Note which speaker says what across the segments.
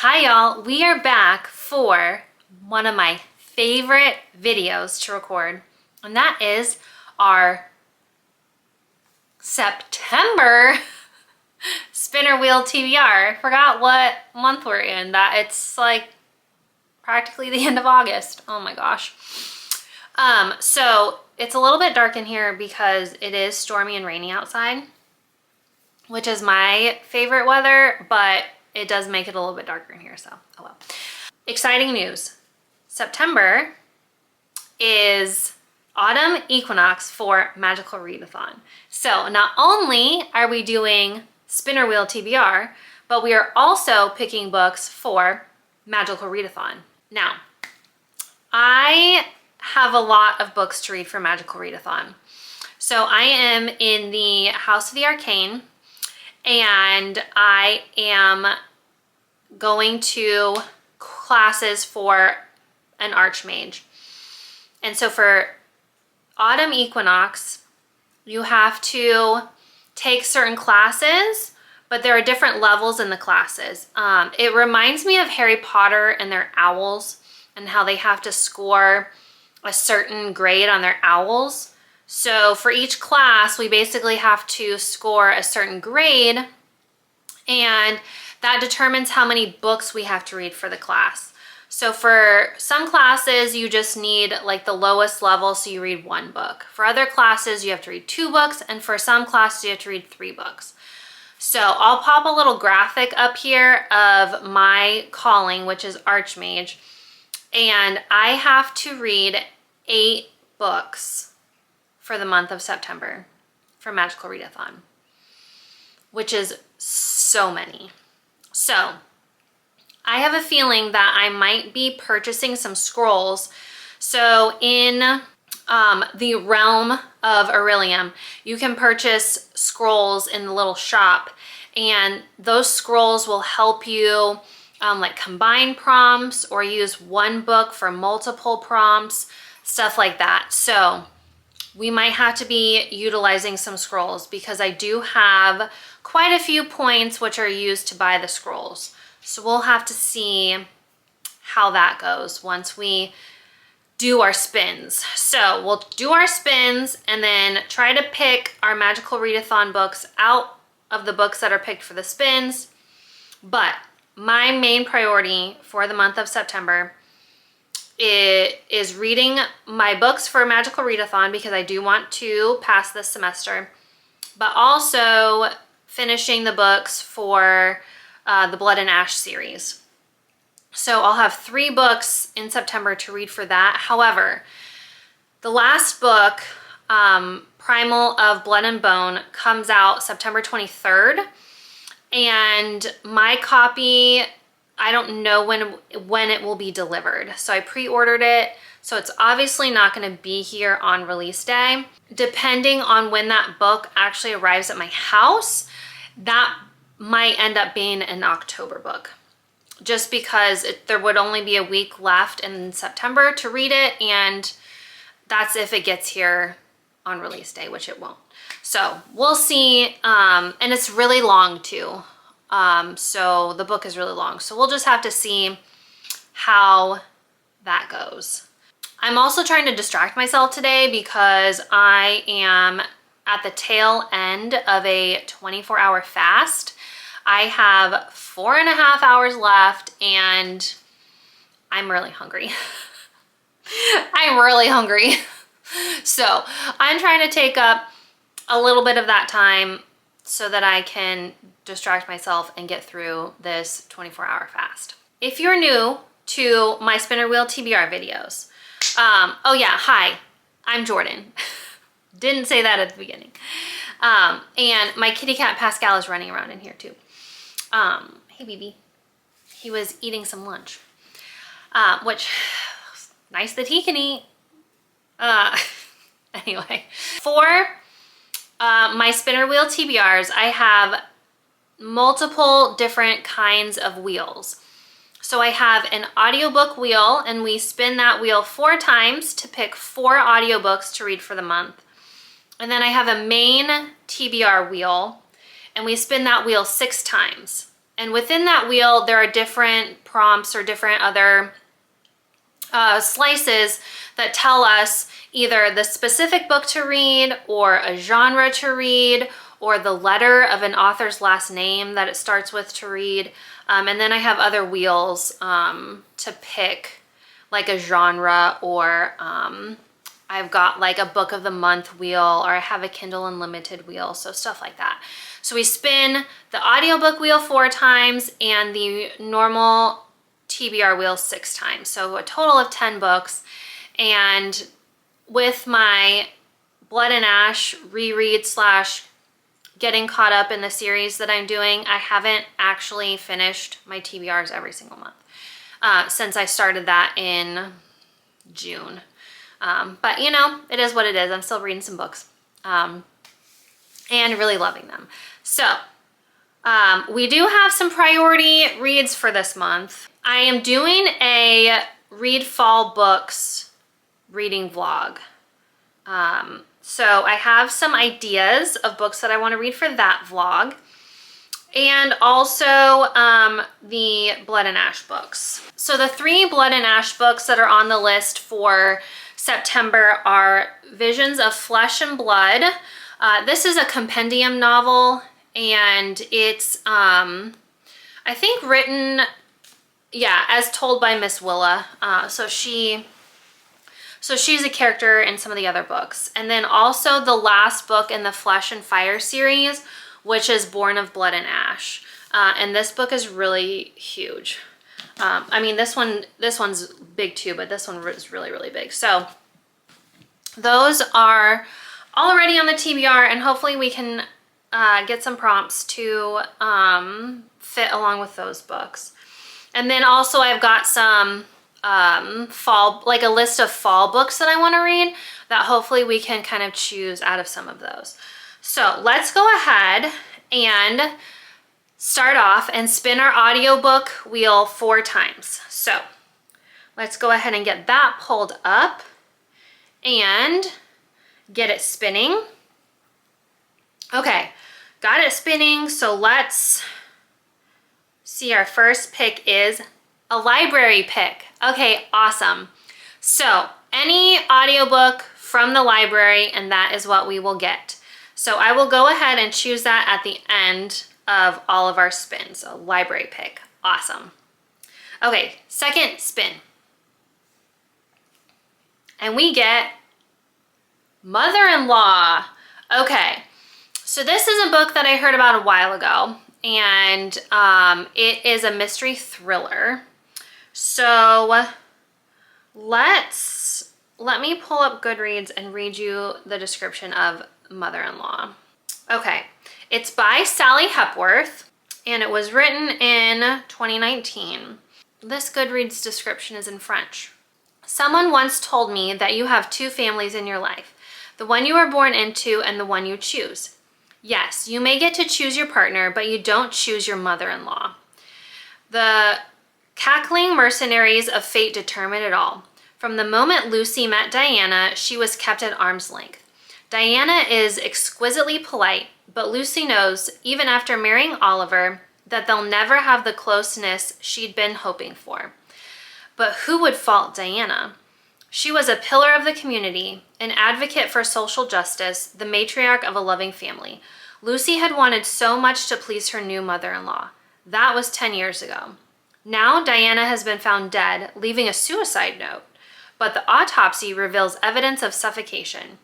Speaker 1: Hi y'all, we are back for one of my favorite videos to record, and that is our September spinner wheel TBR. I forgot what month we're in. That it's like practically the end of August. Oh my gosh. So it's a little bit dark in here because it is stormy and rainy outside, which is my favorite weather, but it does make it a little bit darker in here, so oh well. Exciting news. September is Autumn Equinox for Magical Readathon. So not only are we doing spinner wheel TBR, but we are also picking books for Magical Readathon. Now, I have a lot of books to read for Magical Readathon. So I am in the House of the Arcane, and I am going to classes for an Archmage. And so for Autumn Equinox, you have to take certain classes, but there are different levels in the classes. It reminds me of Harry Potter and their owls and how they have to score a certain grade on their owls. So for each class, we basically have to score a certain grade, and that determines how many books we have to read for the class. So for some classes, you just need like the lowest level, so you read 1 book. For other classes, you have to read 2 books, and for some classes, you have to read 3 books. So I'll pop a little graphic up here of my calling, which is Archmage, and I have to read 8 books for the month of September for Magical Readathon, which is so many. So I have a feeling that I might be purchasing some scrolls. So in the realm of Aurelium, you can purchase scrolls in the little shop, and those scrolls will help you like combine prompts or use 1 book for multiple prompts, stuff like that. So we might have to be utilizing some scrolls because I do have quite a few points which are used to buy the scrolls. So we'll have to see how that goes once we do our spins. So we'll do our spins and then try to pick our Magical Readathon books out of the books that are picked for the spins. But my main priority for the month of September is reading my books for Magical Readathon because I do want to pass this semester, but also finishing the books for the Blood and Ash series. So I'll have 3 books in September to read for that. However, the last book, Primal of Blood and Bone, comes out September 23rd, and my copy, I don't know when it will be delivered. So I pre-ordered it, so it's obviously not going to be here on release day. Depending on when that book actually arrives at my house, that might end up being an October book, just because there would only be a week left in September to read it, and that's if it gets here on release day, which it won't. So we'll see, and it's really long too. So the book is really long, so we'll just have to see how that goes. I'm also trying to distract myself today because I am at the tail end of a 24-hour fast. I have 4.5 hours left, and I'm really hungry. I'm really hungry. So I'm trying to take up a little bit of that time so that I can distract myself and get through this 24-hour fast. If you're new to my spinner wheel TBR videos, oh yeah, hi, I'm Jordan. Didn't say that at the beginning. And my kitty cat Pascal is running around in here too. Hey BB. He was eating some lunch, which nice that he can eat. Anyway, for my spinner wheel TBRs, I have multiple different kinds of wheels. So I have an audiobook wheel, and we spin that wheel 4 times to pick 4 audiobooks to read for the month. And then I have a main TBR wheel, and we spin that wheel 6 times. And within that wheel, there are different prompts or different other slices that tell us either the specific book to read or a genre to read or the letter of an author's last name that it starts with to read. And then I have other wheels to pick, like a genre, or I've got like a book of the month wheel, or I have a Kindle Unlimited wheel, so stuff like that. So we spin the audiobook wheel 4 times and the normal TBR wheel 6 times. So a total of 10 books. And with my Blood and Ash reread slash getting caught up in the series that I'm doing, I haven't actually finished my TBRs every single month since I started that in June. But you know, it is what it is. I'm still reading some books and really loving them. So we do have some priority reads for this month. I am doing a Read Fall Books reading vlog. So I have some ideas of books that I want to read for that vlog. And also the Blood and Ash books. So the 3 Blood and Ash books that are on the list for September are Visions of Flesh and Blood. This is a compendium novel, and it's, I think, written, yeah, as told by Miss Willa. So she's a character in some of the other books. And then also the last book in the Flesh and Fire series, which is Born of Blood and Ash. And this book is really huge. I mean, this one's big too, but this one is really, really big. So those are already on the TBR, and hopefully we can get some prompts to fit along with those books. And then also I've got some fall, like a list of fall books that I want to read that hopefully we can kind of choose out of some of those. So let's go ahead and start off and spin our audiobook wheel 4 times. So let's go ahead and get that pulled up and get it spinning. Okay, got it spinning. So let's see, our first pick is a library pick. Okay, awesome. So any audiobook from the library, and that is what we will get. So I will go ahead and choose that at the end of all of our spins. A library pick. Awesome. Okay, second spin. And we get Mother-in-Law. Okay, so this is a book that I heard about a while ago, and it is a mystery thriller. So let me pull up Goodreads and read you the description of Mother-in-Law. Okay, it's by Sally Hepworth, and it was written in 2019. This Goodreads description is in French. Someone once told me that you have 2 families in your life, the one you are born into and the one you choose. Yes, you may get to choose your partner, but you don't choose your mother-in-law. The cackling mercenaries of fate determine it all. From the moment Lucy met Diana, she was kept at arm's length. Diana is exquisitely polite, but Lucy knows, even after marrying Oliver, that they'll never have the closeness she'd been hoping for. But who would fault Diana? She was a pillar of the community, an advocate for social justice, the matriarch of a loving family. Lucy had wanted so much to please her new mother-in-law. That was 10 years ago. Now Diana has been found dead, leaving a suicide note, but the autopsy reveals evidence of suffocation.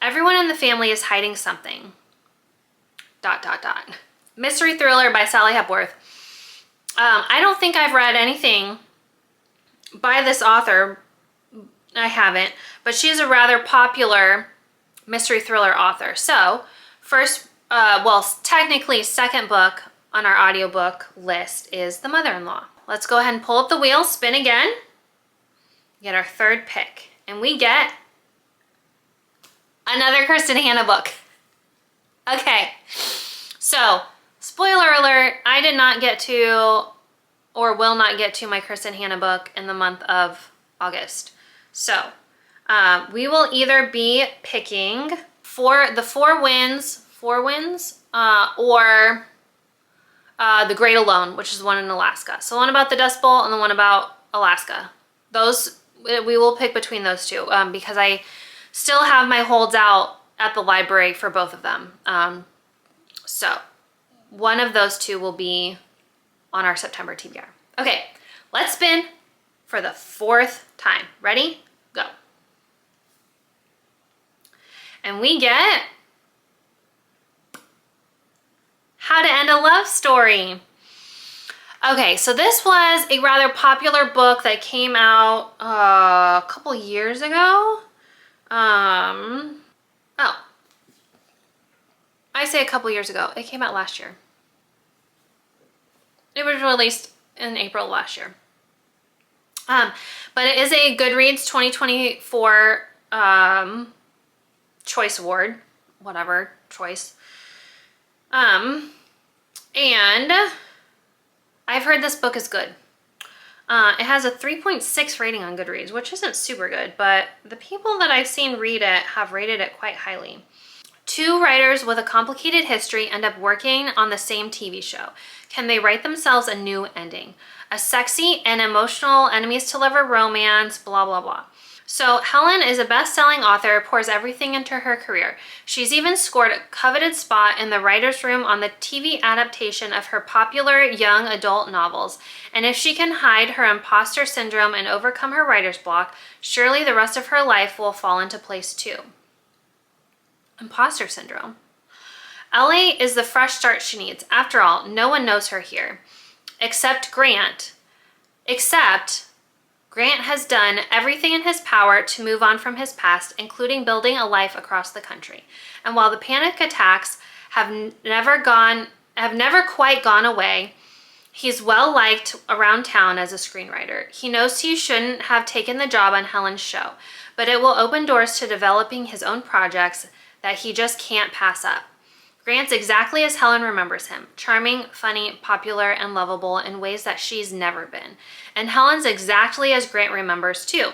Speaker 1: Everyone in the family is hiding something. ... Mystery thriller by Sally Hepworth. I don't think I've read anything by this author. I haven't, but she's a rather popular mystery thriller author. So first, well, technically second book on our audiobook list is The Mother-in-Law. Let's go ahead and pull up the wheel, spin again, get our third pick, and we get another Kristen Hanna book. Okay, so spoiler alert, I did not get to, or will not get to, my Kristen Hanna book in the month of August. So we will either be picking for the Four Winds, or The Great Alone, which is the one in Alaska. So one about the Dust Bowl and the one about Alaska. Those, we will pick between those two because I still have my holds out at the library for both of them. So one of those two will be on our September TBR. Okay, let's spin for the 4th time. Ready? Go. And we get How to End a Love Story. Okay, so this was a rather popular book that came out a couple years ago. Oh, I say a couple years ago. It came out last year. It was released in April last year. But it is a Goodreads 2024 Choice Award, whatever choice. And I've heard this book is good. It has a 3.6 rating on Goodreads, which isn't super good, but the people that I've seen read it have rated it quite highly. 2 writers with a complicated history end up working on the same TV show. Can they write themselves a new ending? A sexy and emotional enemies to lover romance, blah, blah, blah. So Helen is a best-selling author, pours everything into her career. She's even scored a coveted spot in the writer's room on the TV adaptation of her popular young adult novels. And if she can hide her imposter syndrome and overcome her writer's block, surely the rest of her life will fall into place too. Imposter syndrome. Ellie is the fresh start she needs. After all, no one knows her here. Except Grant has done everything in his power to move on from his past, including building a life across the country. And while the panic attacks have never quite gone away, he's well liked around town as a screenwriter. He knows he shouldn't have taken the job on Helen's show, but it will open doors to developing his own projects that he just can't pass up. Grant's exactly as Helen remembers him, charming, funny, popular, and lovable in ways that she's never been. And Helen's exactly as Grant remembers too.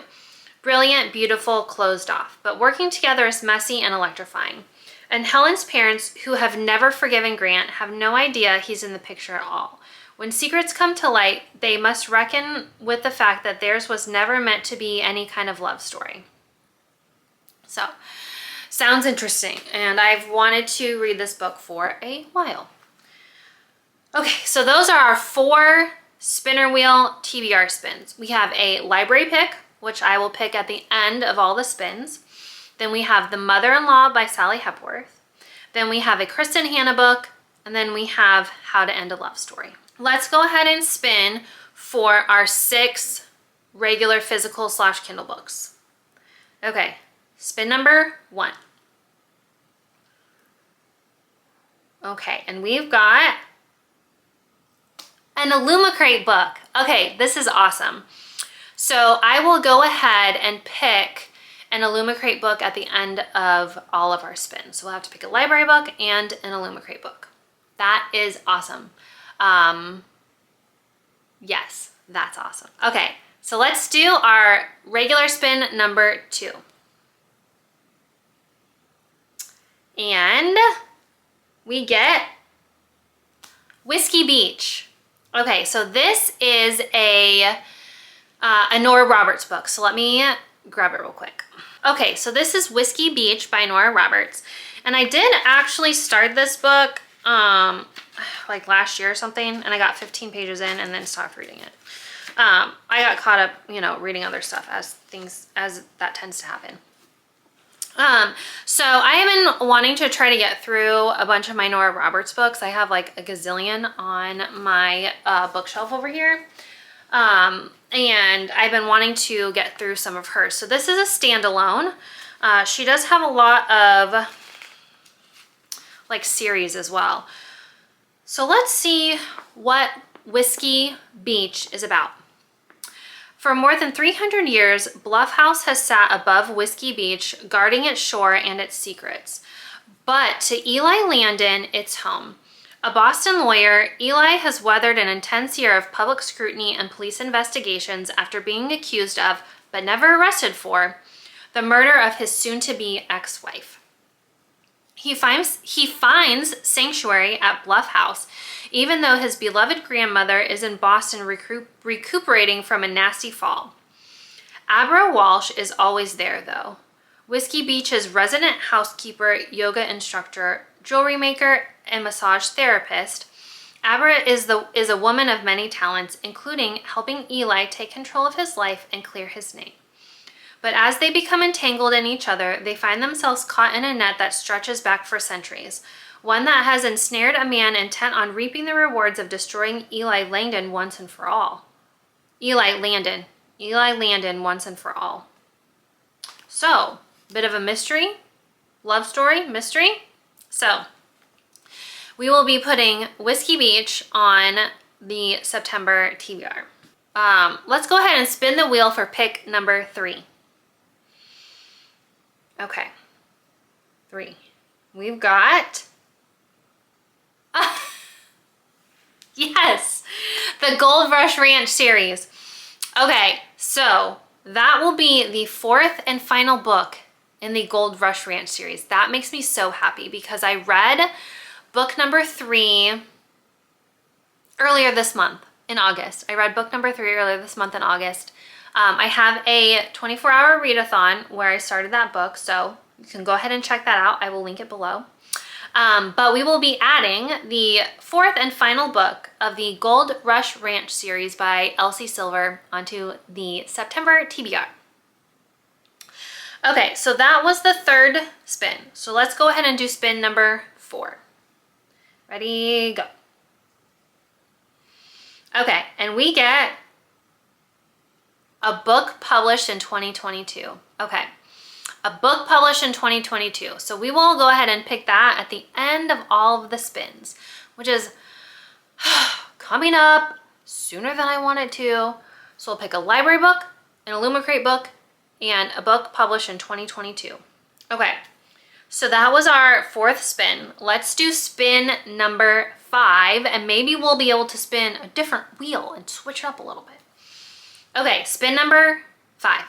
Speaker 1: Brilliant, beautiful, closed off, but working together is messy and electrifying. And Helen's parents, who have never forgiven Grant, have no idea he's in the picture at all. When secrets come to light, they must reckon with the fact that theirs was never meant to be any kind of love story. So, sounds interesting, and I've wanted to read this book for a while. Okay, so those are our 4 spinner wheel TBR spins. We have a library pick, which I will pick at the end of all the spins. Then we have The Mother-in-Law by Sally Hepworth. Then we have a Kristen Hanna book, and then we have How to End a Love Story. Let's go ahead and spin for our 6 regular physical / Kindle books. Okay, spin number 1. Okay, and we've got an Illumicrate book. Okay, this is awesome. So I will go ahead and pick an Illumicrate book at the end of all of our spins. So we'll have to pick a library book and an Illumicrate book. That is awesome. Yes, that's awesome. Okay, so let's do our regular spin number 2. And we get Whiskey Beach. Okay, so this is a Nora Roberts book. So let me grab it real quick. Okay, so this is Whiskey Beach by Nora Roberts. And I did actually start this book like last year or something, and I got 15 pages in and then stopped reading it. I got caught up, reading other stuff as that tends to happen. So I have been wanting to try to get through a bunch of my Nora Roberts books. I have like a gazillion on my bookshelf over here. And I've been wanting to get through some of hers. So this is a standalone. She does have a lot of like series as well. So let's see what Whiskey Beach is about. For more than 300 years, Bluff House has sat above Whiskey Beach, guarding its shore and its secrets. But to Eli Landon, it's home. A Boston lawyer, Eli has weathered an intense year of public scrutiny and police investigations after being accused of, but never arrested for, the murder of his soon-to-be ex-wife. He finds sanctuary at Bluff House, even though his beloved grandmother is in Boston recuperating from a nasty fall. Abra Walsh is always there, though. Whiskey Beach's resident housekeeper, yoga instructor, jewelry maker, and massage therapist, Abra is a woman of many talents, including helping Eli take control of his life and clear his name. But as they become entangled in each other, they find themselves caught in a net that stretches back for centuries, one that has ensnared a man intent on reaping the rewards of destroying Eli Landon once and for all. Eli Landon once and for all. So, bit of a mystery, love story, mystery. So, we will be putting Whiskey Beach on the September TBR. Let's go ahead and spin the wheel for pick number 3. Okay, 3. We've got, yes, the Gold Rush Ranch series. Okay, so that will be the 4th and final book in the Gold Rush Ranch series. That makes me so happy because I read book number 3 earlier this month in August. I read book number 3 earlier this month in August. I have a 24-hour readathon where I started that book, so you can go ahead and check that out. I will link it below. But we will be adding the 4th and final book of the Gold Rush Ranch series by Elsie Silver onto the September TBR. Okay, so that was the 3rd spin. So let's go ahead and do spin number 4. Ready, go. Okay, and we get a book published in 2022. Okay, a book published in 2022. So we will go ahead and pick that at the end of all of the spins, which is coming up sooner than I wanted to. So we'll pick a library book, an Illumicrate book, and a book published in 2022. Okay, so that was our 4th spin. Let's do spin number 5, and maybe we'll be able to spin a different wheel and switch it up a little bit. Okay, spin number 5.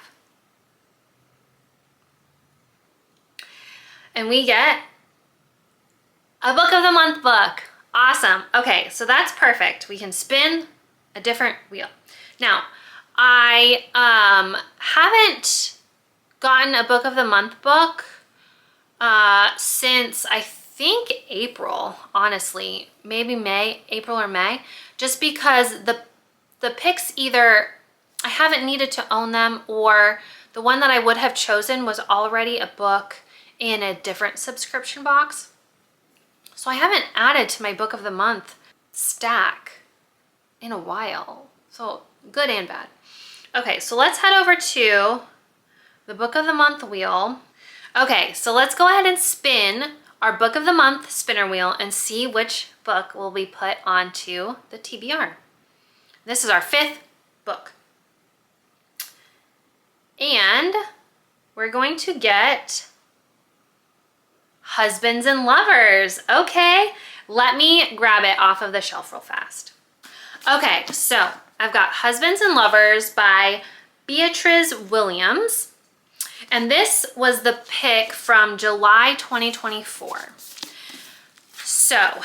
Speaker 1: And we get a book of the month book. Awesome. Okay, so that's perfect. We can spin a different wheel. Now, I haven't gotten a book of the month book since I think April, honestly. Maybe May, April or May, just because the picks either I haven't needed to own them, or the one that I would have chosen was already a book in a different subscription box. So I haven't added to my book of the month stack in a while. So good and bad. Okay, so let's head over to the book of the month wheel. Okay, so let's go ahead and spin our book of the month spinner wheel and see which book will be put onto the TBR. This is our 5th book. And we're going to get Husbands and Lovers. Okay, let me grab it off of the shelf real fast. Okay, so I've got Husbands and Lovers by Beatrice Williams. And this was the pick from July 2024. So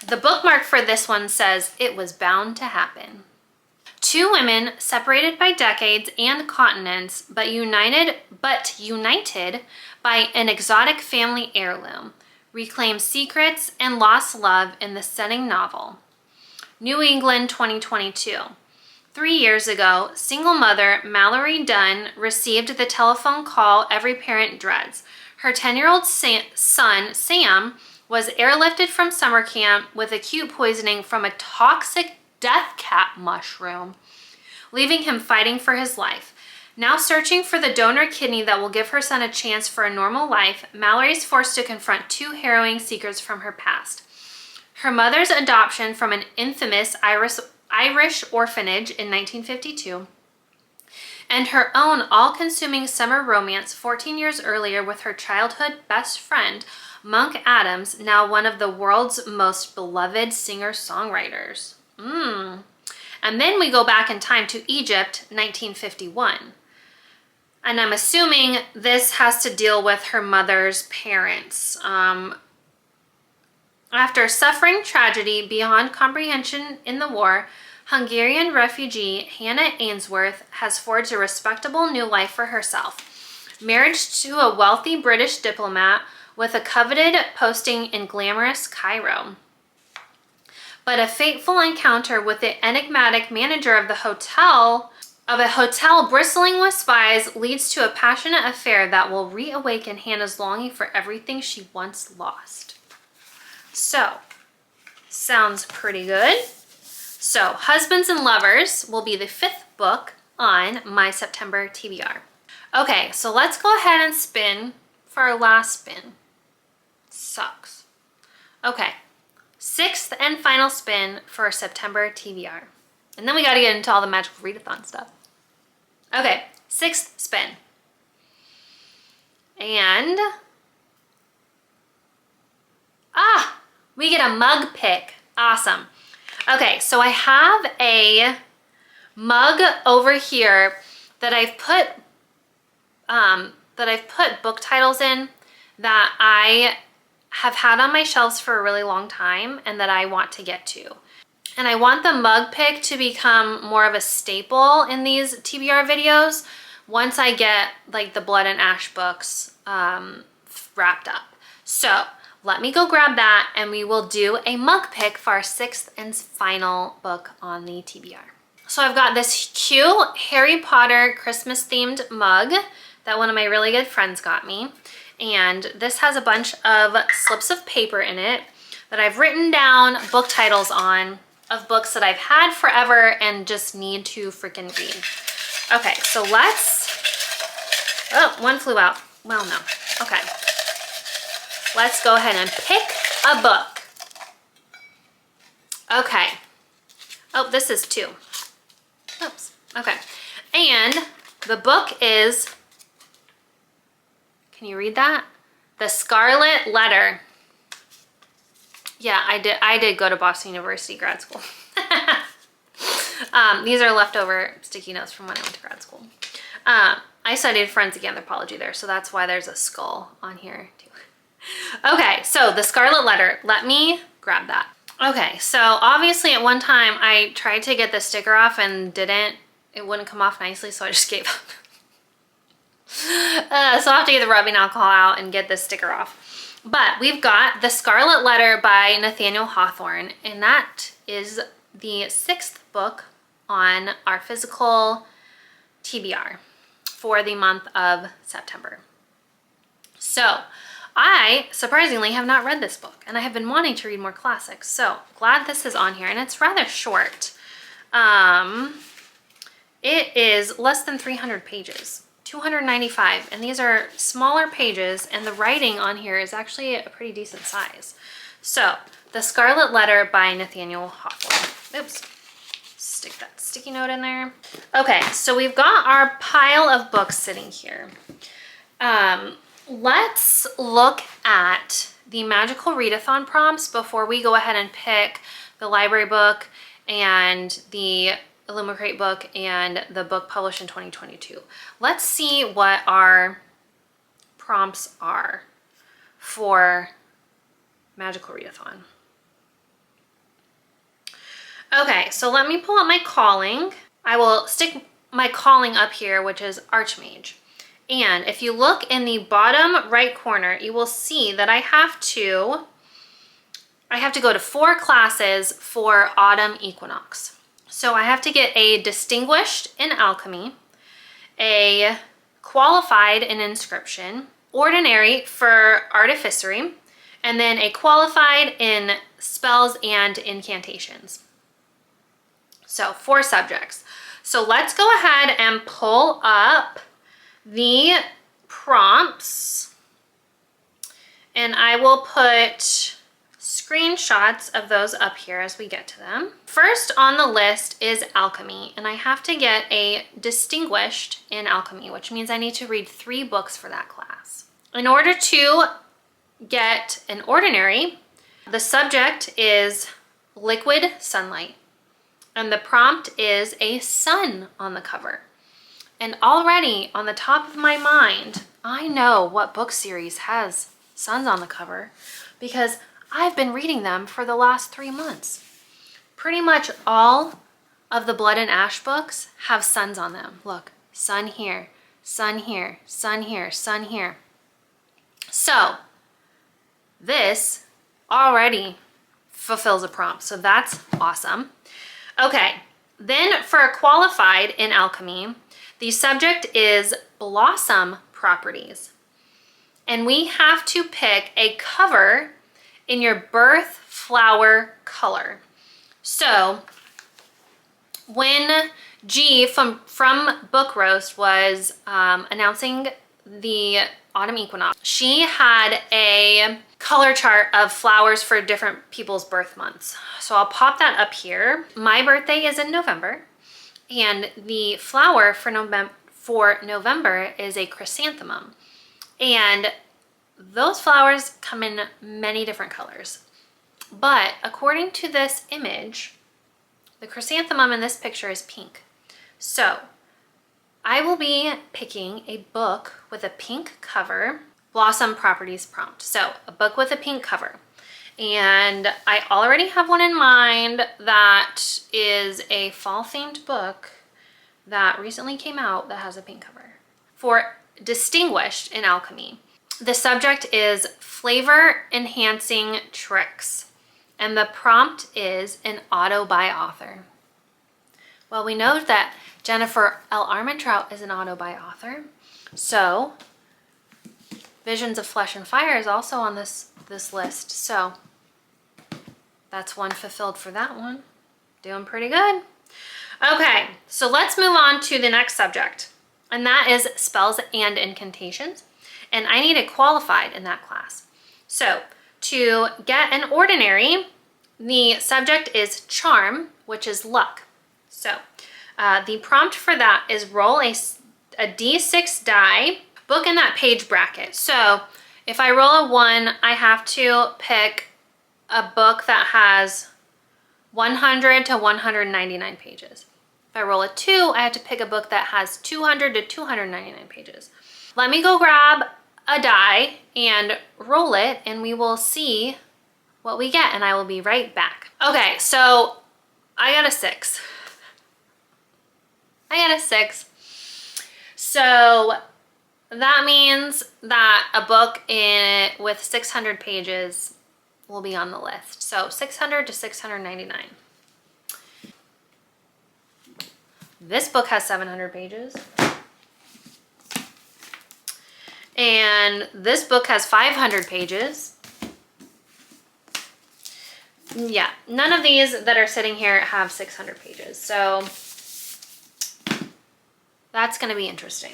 Speaker 1: the bookmark for this one says, "It was bound to happen." Two women separated by decades and continents, but united by an exotic family heirloom, reclaim secrets and lost love in the stunning novel. New England 2022. 3 years ago, single mother Mallory Dunn received the telephone call every parent dreads. Her 10-year-old son, Sam, was airlifted from summer camp with acute poisoning from a toxic death cap mushroom, leaving him fighting for his life. Now searching for the donor kidney that will give her son a chance for a normal life, Mallory is forced to confront 2 harrowing secrets from her past. Her mother's adoption from an infamous Irish orphanage in 1952, and her own all-consuming summer romance 14 years earlier with her childhood best friend, Monk Adams, now one of the world's most beloved singer-songwriters. And then we go back in time to Egypt, 1951. And I'm assuming this has to deal with her mother's parents. After suffering tragedy beyond comprehension in the war, Hungarian refugee Hannah Ainsworth has forged a respectable new life for herself. Marriage to a wealthy British diplomat with a coveted posting in glamorous Cairo. But a fateful encounter with the enigmatic manager of a hotel bristling with spies leads to a passionate affair that will reawaken Hannah's longing for everything she once lost. So, sounds pretty good. So, Husbands and Lovers will be the 5th book on my September TBR. Okay, so let's go ahead and spin for our last spin. Sucks. Okay, 6th and final spin for September TBR. And then we gotta get into all the Magical Readathon stuff. Okay, 6th spin. And, we get a mug pick. Awesome. Okay, so I have a mug over here that I've put book titles in that I have had on my shelves for a really long time and that I want to get to. And I want the mug pick to become more of a staple in these TBR videos once I get like the Blood and Ash books wrapped up. So let me go grab that and we will do a mug pick for our 6th and final book on the TBR. So I've got this cute Harry Potter Christmas themed mug that one of my really good friends got me. And this has a bunch of slips of paper in it that I've written down book titles on of books that I've had forever and just need to freaking read. Okay, so oh, one flew out. Well, no. Okay. Let's go ahead and pick a book. Okay. Oh, this is 2. Oops. Okay. And the book is, can you read that? The Scarlet Letter. Yeah, I did go to Boston University grad school. These are leftover sticky notes from when I went to grad school. I studied forensic anthropology there, so that's why there's a skull on here too. Okay, so the Scarlet Letter. Let me grab that. Okay, so obviously at one time I tried to get the sticker off and it wouldn't come off nicely, so I just gave up. So I'll have to get the rubbing alcohol out and get this sticker off. But we've got The Scarlet Letter by Nathaniel Hawthorne, and that is the 6th book on our physical TBR for the month of September. So I surprisingly have not read this book, and I have been wanting to read more classics, so glad this is on here, and it's rather short. It is less than 300 pages. 295, and these are smaller pages, and the writing on here is actually a pretty decent size. So, The Scarlet Letter by Nathaniel Hawthorne. Oops, stick that sticky note in there. Okay, so we've got our pile of books sitting here. Let's look at the Magical Readathon prompts before we go ahead and pick the library book and the Illumicrate book and the book published in 2022. Let's see what our prompts are for Magical Readathon. Okay, so let me pull up my calling. I will stick my calling up here, which is Archmage. And if you look in the bottom right corner, you will see that I have to go to 4 classes for Autumn Equinox. So I have to get a Distinguished in Alchemy, a Qualified in Inscription, Ordinary for Artificery, and then a Qualified in Spells and Incantations. So 4 subjects. So let's go ahead and pull up the prompts, and I will put screenshots of those up here as we get to them. First on the list is Alchemy, and I have to get a Distinguished in Alchemy, which means I need to read 3 books for that class. In order to get an Ordinary, the subject is Liquid Sunlight, and the prompt is a sun on the cover. And already on the top of my mind, I know what book series has suns on the cover because I've been reading them for the last 3 months. Pretty much all of the Blood and Ash books have suns on them. Look, sun here, sun here, sun here, sun here. So this already fulfills a prompt, so that's awesome. Okay, then for a qualified in alchemy, the subject is blossom properties. And we have to pick a cover in your birth flower color. So when G from Book Roast was announcing the Autumn Equinox, she had a color chart of flowers for different people's birth months. So I'll pop that up here. My birthday is in November, and the flower for November is a chrysanthemum. And those flowers come in many different colors. But according to this image, the chrysanthemum in this picture is pink. So I will be picking a book with a pink cover, blossom properties prompt. So a book with a pink cover. And I already have one in mind that is a fall themed book that recently came out that has a pink cover. For distinguished in alchemy, the subject is flavor enhancing tricks. And the prompt is an auto by author. Well, we know that Jennifer L. Armentrout is an auto by author. So Visions of Flesh and Fire is also on this list. So that's one fulfilled for that one. Doing pretty good. Okay, so let's move on to the next subject. And that is spells and incantations. And I need a qualified in that class. So to get an ordinary, the subject is charm, which is luck. So the prompt for that is roll a d6 die, book in that page bracket. So if I roll a 1, I have to pick a book that has 100 to 199 pages. If I roll a 2, I have to pick a book that has 200 to 299 pages. Let me go grab a die and roll it, and we will see what we get, and I will be right back. Okay, so I got a 6. I got a 6. So that means that a book with 600 pages will be on the list. So 600 to 699. This book has 700 pages. And this book has 500 pages. Yeah, none of these that are sitting here have 600 pages. So that's going to be interesting.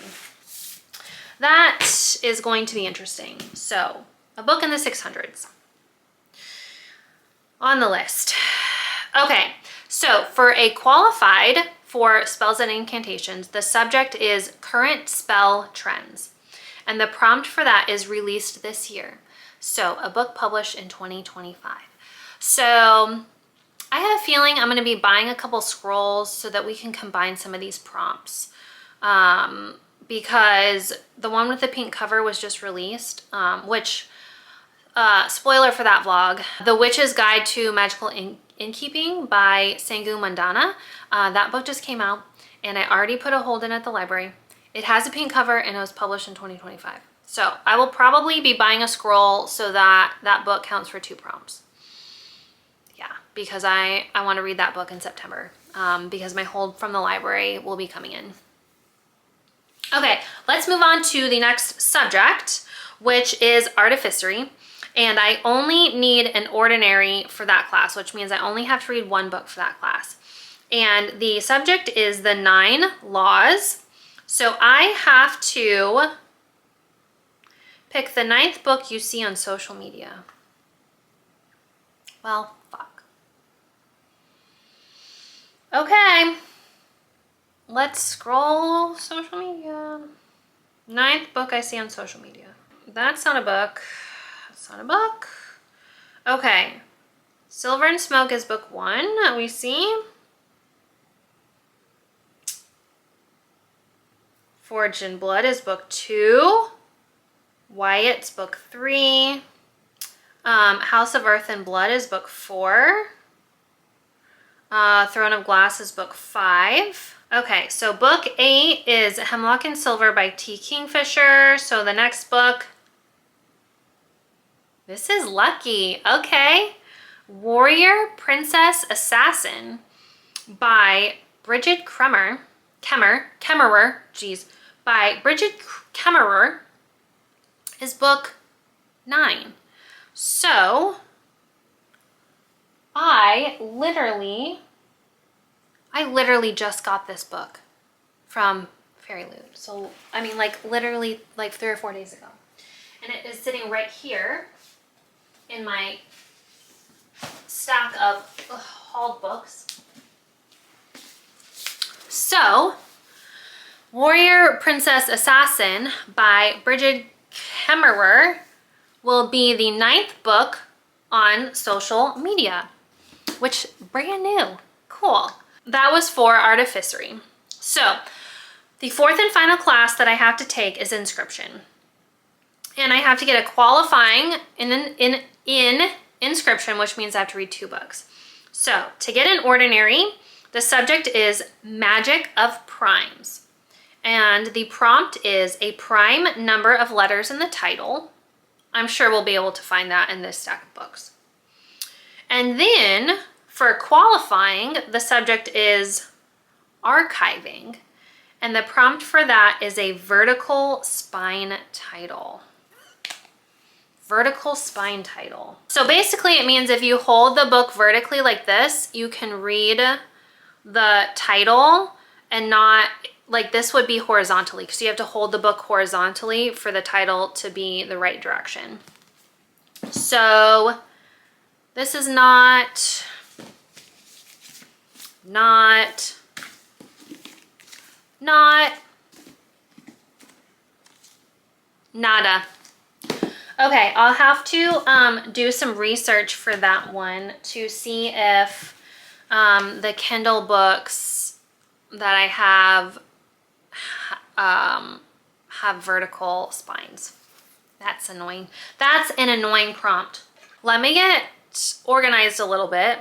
Speaker 1: That is going to be interesting. So a book in the 600s on the list. Okay, so for a qualified for spells and incantations, the subject is current spell trends. And the prompt for that is released this year. So a book published in 2025. So I have a feeling I'm going to be buying a couple scrolls so that we can combine some of these prompts. Because the one with the pink cover was just released, which, spoiler for that vlog, The Witch's Guide to Magical Innkeeping by Sangu Mandana. That book just came out, and I already put a hold in at the library. It has a pink cover, and it was published in 2025. So I will probably be buying a scroll so that that book counts for 2 prompts. Yeah, because I want to read that book in September, because my hold from the library will be coming in. Okay, let's move on to the next subject, which is artificery. And I only need an ordinary for that class, which means I only have to read 1 book for that class. And the subject is the 9 laws. So I have to pick the 9th book you see on social media. Well, fuck. Okay. Let's scroll social media. 9th book I see on social media. That's not a book. That's not a book. Okay. Silver and Smoke is book 1 that we see. Forged in Blood is book 2. Wyatt's book 3. House of Earth and Blood is book 4. Throne of Glass is book 5. Okay, so book 8 is Hemlock and Silver by T. Kingfisher. So the next book, this is lucky. Okay. Warrior, Princess, Assassin by Bridget Kemmerer, by Bridget Kemmerer is book 9. So I literally just got this book from Fairy Loot. So, I mean, like literally like 3 or 4 days ago. And it is sitting right here in my stack of hauled books. So, Warrior, Princess, Assassin by Bridget Kemmerer will be the 9th book on social media, which brand new. Cool. That was for Artificery. So, the 4th and final class that I have to take is Inscription. And I have to get a qualifying in Inscription, which means I have to read 2 books. So, to get an ordinary, the subject is Magic of Primes. And the prompt is a prime number of letters in the title. I'm sure we'll be able to find that in this stack of books. And then for qualifying, the subject is archiving. And the prompt for that is a vertical spine title. Vertical spine title. So basically it means if you hold the book vertically like this, you can read the title and not, like this would be horizontally, because you have to hold the book horizontally for the title to be the right direction. So this is not nada. Okay, I'll have to do some research for that one to see if the Kindle books that I have vertical spines. That's annoying. That's an annoying prompt. Let me get organized a little bit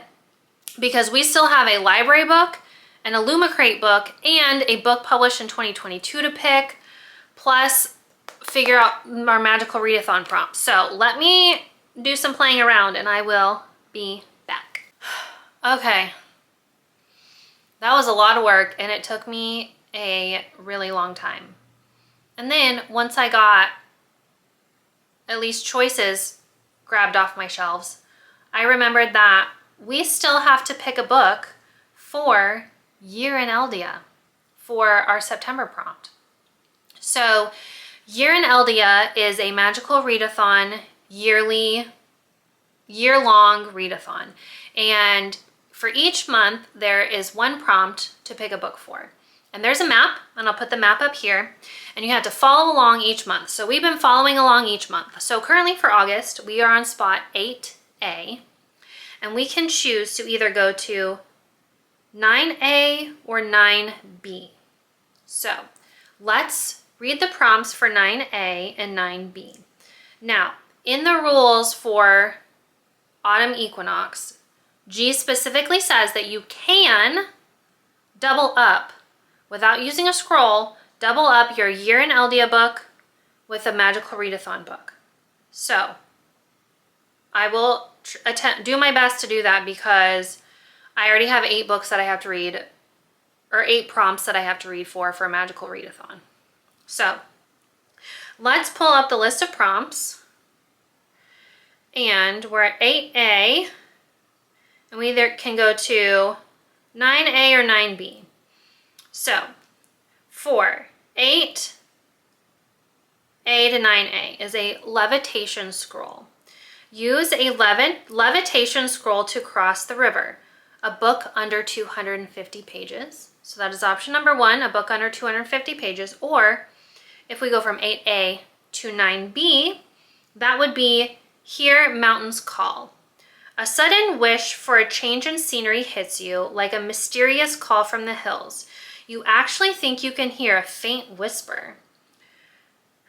Speaker 1: because we still have a library book, an Illumicrate book, and a book published in 2022 to pick, plus figure out our Magical Readathon prompt. So let me do some playing around and I will be back. Okay. That was a lot of work and it took me a really long time. And then once I got at least choices grabbed off my shelves, I remembered that we still have to pick a book for Year in Eldia for our September prompt. So Year in Eldia is a Magical Readathon year-long readathon. And for each month, there is one prompt to pick a book for. And there's a map, and I'll put the map up here, and you have to follow along each month. So we've been following along each month. So currently for August, we are on spot 8A, and we can choose to either go to 9A or 9B. So let's read the prompts for 9A and 9B. Now, in the rules for Autumn Equinox, G specifically says that you can double up, without using a scroll, double up your Year in Eldia book with a Magical Readathon book. So I will do my best to do that because I already have 8 books that I have to read, or 8 prompts that I have to read for a Magical Readathon. So let's pull up the list of prompts, and we're at 8A, and we either can go to 9A or 9B. So for 8A to 9A is a levitation scroll. Use a levitation scroll to cross the river. A book under 250 pages. So that is option number 1, a book under 250 pages. Or if we go from 8A to 9B, that would be Hear Mountains Call. A sudden wish for a change in scenery hits you like a mysterious call from the hills. You actually think you can hear a faint whisper.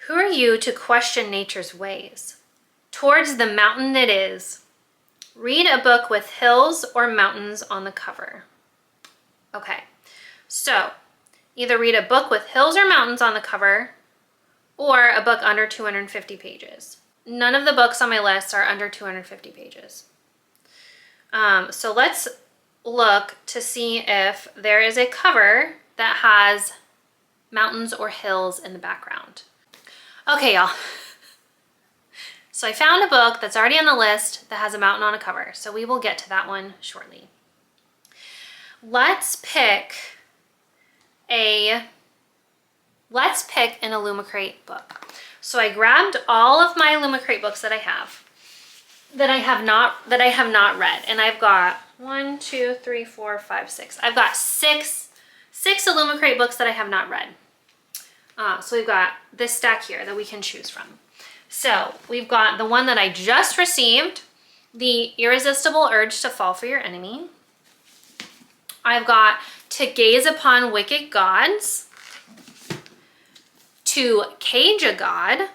Speaker 1: Who are you to question nature's ways? Towards the mountain it is. Read a book with hills or mountains on the cover. Okay, so either read a book with hills or mountains on the cover or a book under 250 pages. None of the books on my list are under 250 pages. So let's look to see if there is a cover that has mountains or hills in the background. Okay, y'all. So I found a book that's already on the list that has a mountain on a cover. So we will get to that one shortly. Let's pick an Illumicrate book. So I grabbed all of my Illumicrate books that I have not read, and I've got 1, 2, 3, 4, 5, 6. I've got six Illumicrate books that I have not read. So we've got this stack here that we can choose from. So we've got the one that I just received, The Irresistible Urge to Fall for Your Enemy. I've got To Gaze Upon Wicked Gods, To Cage a God,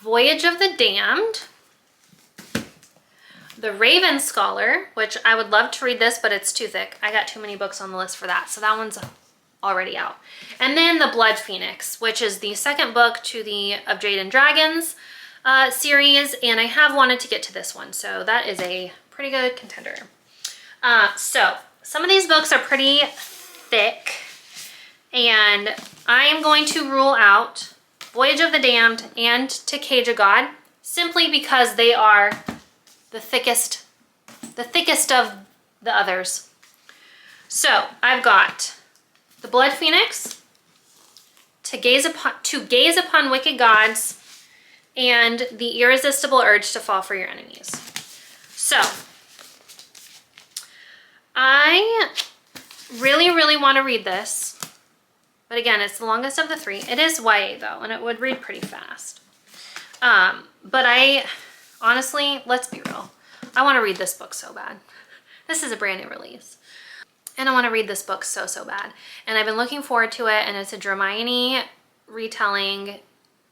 Speaker 1: Voyage of the Damned, The Raven Scholar, which I would love to read this, but it's too thick. I got too many books on the list for that, so that one's already out. And then The Blood Phoenix, which is the second book to the Of Jade and Dragons series, and I have wanted to get to this one, so that is a pretty good contender. So some of these books are pretty thick, and I am going to rule out Voyage of the Damned and To Cage a God simply because they are the thickest of the others. So I've got The Blood Phoenix, To Gaze Upon Wicked Gods, and The Irresistible Urge to Fall for Your Enemies. So I really, really want to read this, but again, it's the longest of the three. It is YA though, and it would read pretty fast. But I honestly, let's be real, I want to read this book so bad. This is a brand new release, and I want to read this book so bad. And I've been looking forward to it, and it's a Hermione retelling,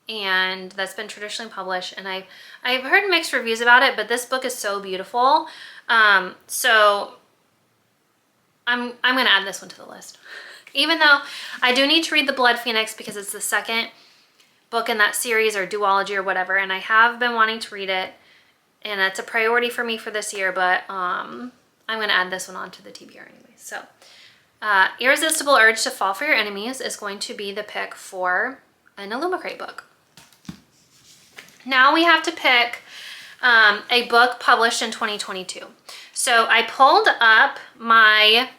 Speaker 1: and that's been traditionally published, and I've heard mixed reviews about it, but this book is so beautiful. So I'm gonna add this one to the list. Even though I do need to read The Blood Phoenix because it's the second book in that series or duology or whatever, and I have been wanting to read it, and it's a priority for me for this year, but I'm gonna add this one onto the TBR anyway. So Irresistible Urge to Fall for Your Enemies is going to be the pick for an Illumicrate book. Now we have to pick a book published in 2022. So I pulled up my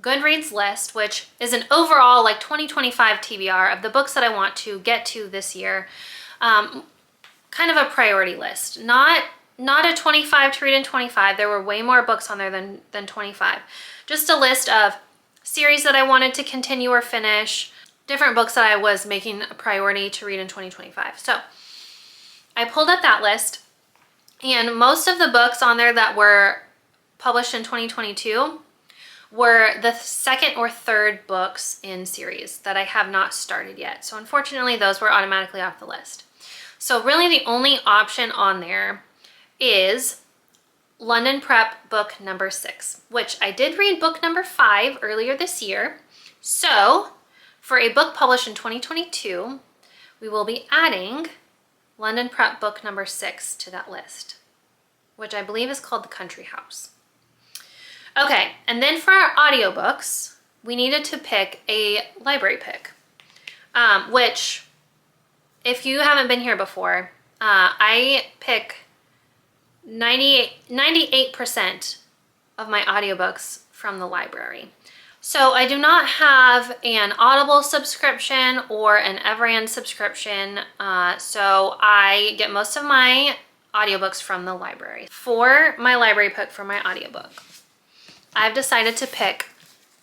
Speaker 1: Goodreads list, which is an overall like 2025 TBR of the books that I want to get to this year. Kind of a priority list, not a 25 to read in 25. There were way more books on there than 25. Just a list of series that I wanted to continue or finish, different books that I was making a priority to read in 2025. So I pulled up that list, and most of the books on there that were published in 2022 were the second or third books in series that I have not started yet. So unfortunately, those were automatically off the list. So really the only option on there is London Prep book number 6, which I did read book number 5 earlier this year. So for a book published in 2022, we will be adding London Prep book number 6 to that list, which I believe is called The Country House. Okay, and then for our audiobooks, we needed to pick a library pick, which, if you haven't been here before, I pick 98% of my audiobooks from the library. So I do not have an Audible subscription or an Everand subscription, so I get most of my audiobooks from the library. For my library pick for my audiobook, I've decided to pick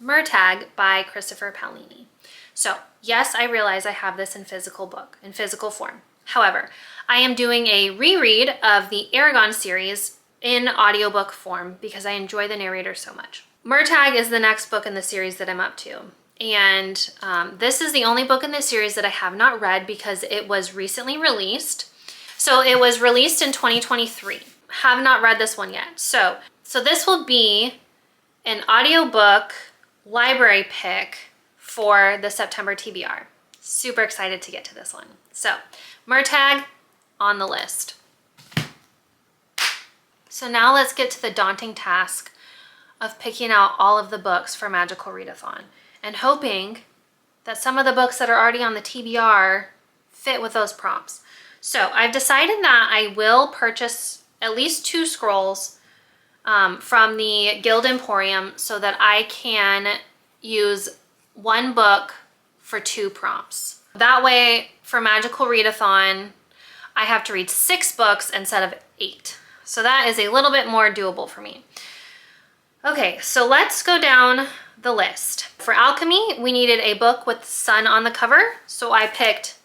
Speaker 1: Murtagh by Christopher Paolini. So yes, I realize I have this in physical form. However, I am doing a reread of the Aragon series in audiobook form because I enjoy the narrator so much. Murtagh is the next book in the series that I'm up to. And this is the only book in the series that I have not read because it was recently released. So it was released in 2023. Have not read this one yet. So this will be an audiobook library pick for the September TBR. Super excited to get to this one. So Murtagh on the list. So now let's get to the daunting task of picking out all of the books for Magical Readathon and hoping that some of the books that are already on the TBR fit with those prompts. So I've decided that I will purchase at least 2 scrolls from the Guild Emporium so that I can use 1 book for 2 prompts. That way, for Magical Readathon, I have to read 6 books instead of 8. So that is a little bit more doable for me. Okay, so let's go down the list. For alchemy, we needed a book with sun on the cover. So I picked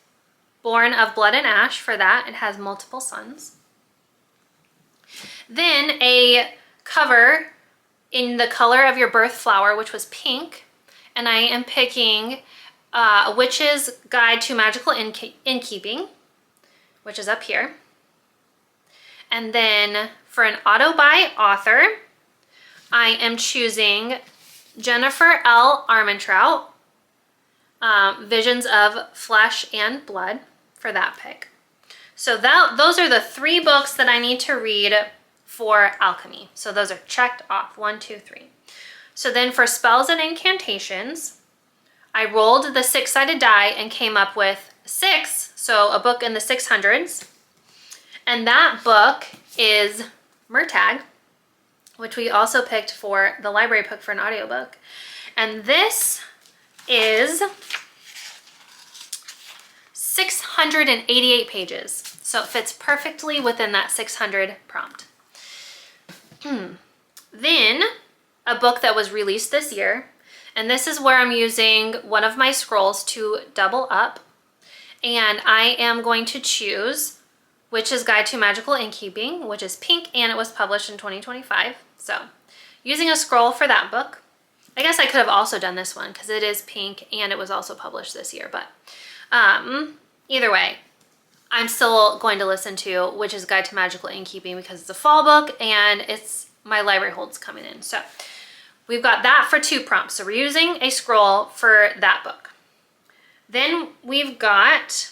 Speaker 1: Born of Blood and Ash for that. It has multiple suns. Then a cover in the color of your birth flower, which was pink. And I am picking A Witch's Guide to Magical Innkeeping, which is up here. And then for an auto buy author, I am choosing Jennifer L. Armentrout, Visions of Flesh and Blood for that pick. So those are the 3 books that I need to read for alchemy. So those are checked off, 1, 2, 3. So then for spells and incantations, I rolled the 6-sided die and came up with 6, so a book in the 600s. And that book is Murtagh, which we also picked for the library book for an audiobook. And this is 688 pages. So it fits perfectly within that 600 prompt. Then a book that was released this year, and this is where I'm using one of my scrolls to double up. And I am going to choose Witch's Guide to Magical Innkeeping, which is pink, and it was published in 2025. So using a scroll for that book. I guess I could have also done this one because it is pink and it was also published this year, but either way, I'm still going to listen to Witch's Guide to Magical Innkeeping because it's a fall book and it's my library holds coming in. So we've got that for 2 prompts. So we're using a scroll for that book. Then we've got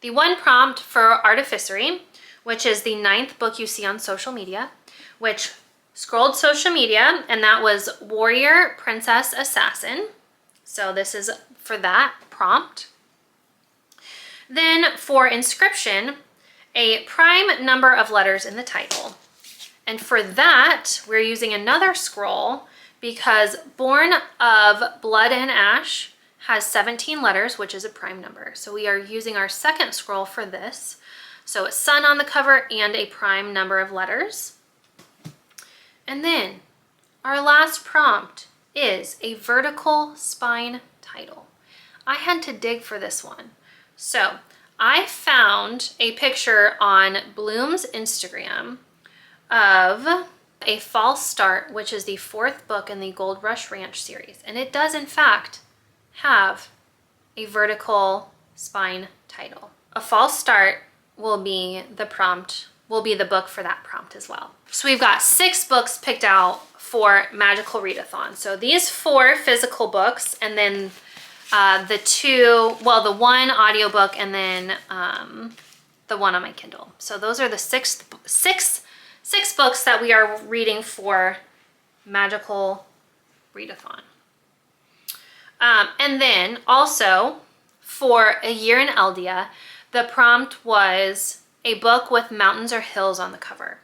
Speaker 1: the 1 prompt for Artificery, which is the 9th book you see on social media, which scrolled social media, and that was Warrior, Princess, Assassin. So this is for that prompt. Then for Inscription, a prime number of letters in the title. And for that, we're using another scroll because Born of Blood and Ash has 17 letters, which is a prime number. So we are using our 2nd scroll for this. So it's sun on the cover and a prime number of letters. And then our last prompt is a vertical spine title. I had to dig for this one. So I found a picture on Bloom's Instagram of a false start, which is the 4th book in the Gold Rush Ranch series. And it does in fact have a vertical spine title. A false start will be the prompt, will be the book for that prompt as well. So we've got 6 books picked out for Magical Readathon. So these 4 physical books and then the 2, well, the 1 audiobook and then the 1 on my Kindle. So those are the 6 books that we are reading for Magical Readathon. And then also for A Year in Eldia, the prompt was a book with mountains or hills on the cover.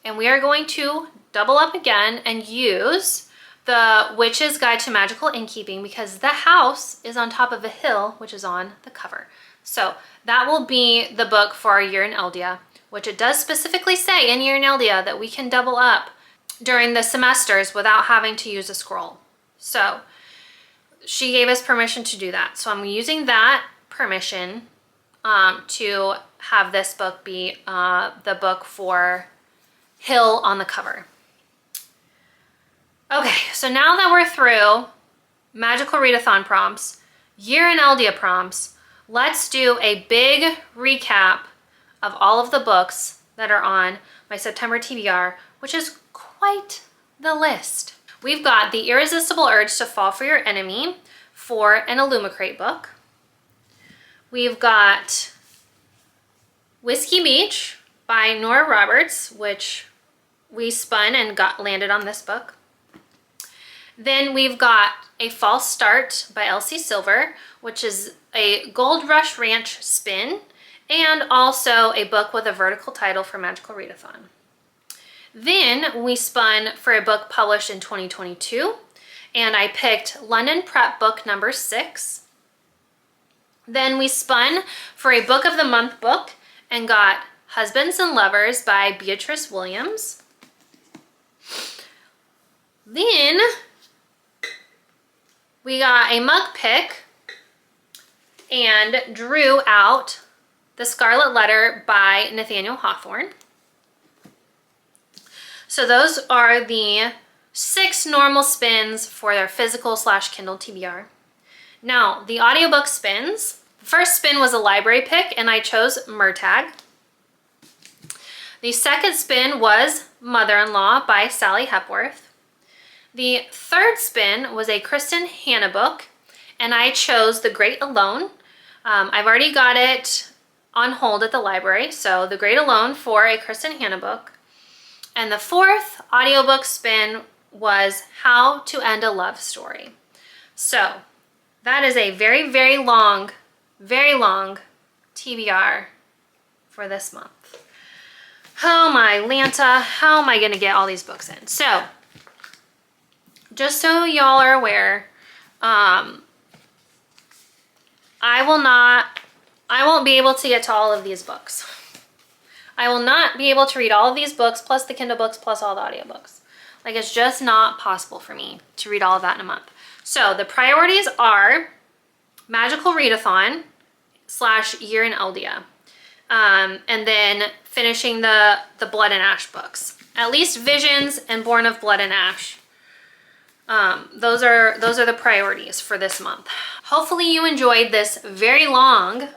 Speaker 1: And we are going to double up again and use the Witch's Guide to Magical Innkeeping because the house is on top of a hill, which is on the cover. So that will be the book for A Year in Eldia, which it does specifically say in Year in Eldia that we can double up during the semesters without having to use a scroll. So she gave us permission to do that. So I'm using that permission to have this book be the book for hill on the cover. Okay, so now that we're through Magical Readathon prompts, Year in Eldia prompts, let's do a big recap of all of the books that are on my September TBR, which is quite the list. We've got The Irresistible Urge to Fall for Your Enemy for an Illumicrate book. We've got Whiskey Beach by Nora Roberts, which we spun and landed on this book. Then we've got A False Start by Elsie Silver, which is a Gold Rush Ranch spin, and also a book with a vertical title for Magical Readathon. Then we spun for a book published in 2022, and I picked London Prep Book number 6. Then we spun for a Book of the Month book and got Husbands and Lovers by Beatrice Williams. Then we got a mug pick and drew out The Scarlet Letter by Nathaniel Hawthorne. So those are the 6 normal spins for their physical / Kindle TBR. Now, the audiobook spins. The first spin was a library pick, and I chose Murtagh. The second spin was Mother-in-Law by Sally Hepworth. The third spin was a Kristen Hanna book, and I chose The Great Alone. I've already got it on hold at the library, so The Great Alone for a Kristen Hanna book. And the fourth audiobook spin was How to End a Love Story. So that is a very, very long TBR for this month. Oh my Lanta, how am I gonna get all these books in? So just so y'all are aware, I won't be able to get to all of these books. I will not be able to read all of these books, plus the Kindle books, plus all the audiobooks. Like, it's just not possible for me to read all of that in a month. So the priorities are Magical Readathon / Year in Eldia. And then finishing the Blood and Ash books. At least Visions and Born of Blood and Ash. Those are the priorities for this month. Hopefully you enjoyed this very long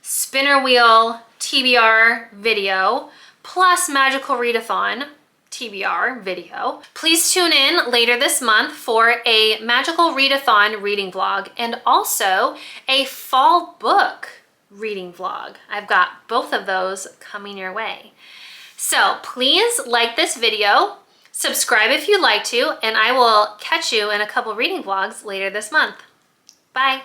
Speaker 1: spinner wheel TBR video plus Magical Readathon TBR video. Please tune in later this month for a Magical Readathon reading vlog and also a fall book reading vlog. I've got both of those coming your way. So please like this video, subscribe if you'd like to, and I will catch you in a couple reading vlogs later this month. Bye.